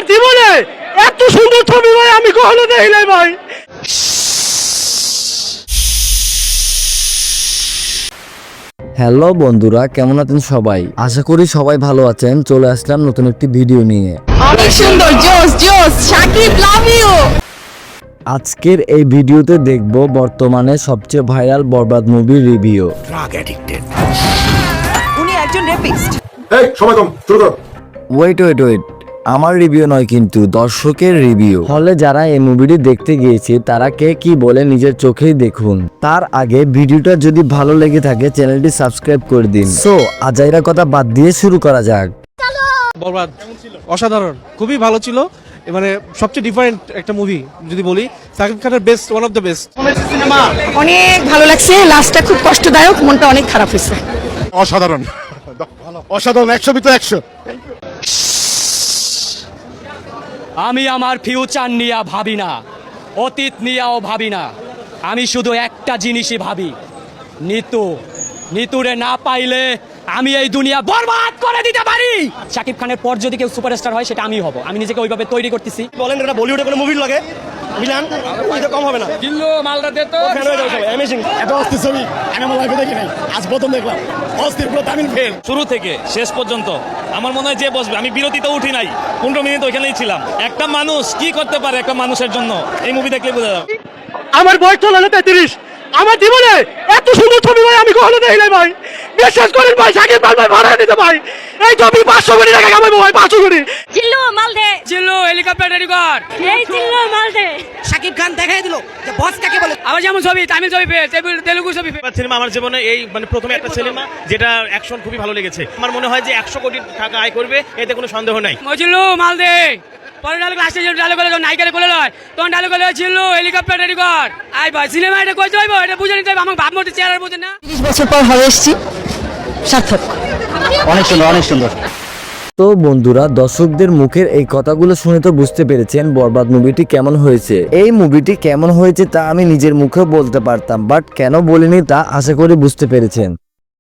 আমার জীবনে এত সুন্দর ছবি ভাই আমি কখনো দেখি নাই ভাই। হ্যালো বন্ধুরা, কেমন আছেন সবাই? আশা করি সবাই ভালো আছেন। চলে আসলাম নতুন একটি ভিডিও নিয়ে। অনেক সুন্দর, জোস জোস, শাকিব লাভ ইউ। আজকের এই ভিডিওতে দেখব বর্তমানে সবচেয়ে ভাইরাল বরবাদ মুভির রিভিউ। উনি একজন রেপিস্ট। এই সময় কম, শুরু করো। ওয়েট, আমার রিভিউ নয় কিন্তু দর্শকের রিভিউ। হলে যারা এই মুভিটি দেখতে গিয়েছে তারা কে কি বলে নিজের চোখেই দেখুন। তার আগে ভিডিওটা যদি ভালো লেগে থাকে চ্যানেলটি সাবস্ক্রাইব করে দিন। সো আজাইরা কথা বাদ দিয়ে শুরু করা যাক। বরবাদ অসাধারণ, খুবই ভালো ছিল। মানে সবচেয়ে ডিফারেন্ট একটা মুভি যদি বলি, শাকিব খানের best, one of the best cinema. অনেক ভালো লাগছে, লাস্টটা খুব কষ্টদায়ক, মনটা অনেক খারাপ হয়েছে। অসাধারণ, অসাধারণ, 100 ভিতরে 100। আমি আমার ফিউচার নিয়ে ভাবি না, অতীত নিয়েও ভাবি না। আমি শুধু একটা জিনিসই ভাবি, নিতুরে না পাইলে আমি এই দুনিয়া বরবাদ করে দিতে পারি। শাকিব খানের পর যদি কেউ সুপারস্টার হয় সেটা আমি হব। আমি নিজেকে ওইভাবে তৈরি করতেছি। বলেন এটা বলিউডে কোনো মুভি লাগে ভিলান এটা কম হবে না। জিল্লু মালটা দে তো। অ্যামেজিং। এত অস্থির ছবি আমি আমার লাইফে দেখি নাই, আজ প্রথম দেখলাম। অস্থির, পুরো তামিল ফেল। শুরু থেকে শেষ পর্যন্ত আমার মনে হয় যে বসবে, আমি বিরতিতে উঠি নাই, 15 মিনিট ওইখানেই ছিলাম। একটা মানুষ কি করতে পারে একটা মানুষের জন্য, এই মুভি দেখলে বোঝা যাবে। আমার বয়স চলে 33, আমার জীবনে এত সুন্দর ছবি ভাই আমি কখনো দেখি নাই ভাই। বিশ্বাস করেন ভাই, শাকিব খান ভাই ভাড়া দিতে ভাই এই ছবি 500 কোটি টাকা কামাবো ভাই, 500 কোটি। জিল্লু মাল দে, জিল্লু হেলিকপ্টার রেডি কর। এই জিল্লু মাল দে। শাকিব খান দেখাই দিল যে বস কাকে বলে। আবার যেমন ছবি, তামিল ছবি পেয়ে, তেলুগু ছবি পেয়ে। সিনেমা আমার জীবনে এই মানে প্রথমে একটা সিনেমা যেটা অ্যাকশন খুবই ভালো লেগেছে। আমার মনে হয় যে 100 কোটি টাকা আয় করবে, এতে কোনো সন্দেহ নাই। জিল্লু মাল দে। পরে ডায়লগ লাস্টে যে ডায়লগ হলো নায়িকারে কোলে লয়, তখন ডায়লগ হলো জিল্লু হেলিকপ্টার রেডি কর। আই ভাই সিনেমা এটা কইতে হইব, এটা বুঝে নিতে হইব। আমাকে ভাবমতি চেহারার বুঝে না। 30 বছর পর হলে এসেছি, সার্থক। অনেক সুন্দর। তো বন্ধুরা, দর্শকদের মুখের এই কথাগুলো শুনে তো বুঝতে পেরেছেন বরবাদ মুভিটি কেমন হয়েছে। এই মুভিটি কেমন হয়েছে তা আমি নিজের মুখে বলতে পারতাম, বাট কেন বলিনি তা আশা করি বুঝতে পেরেছেন।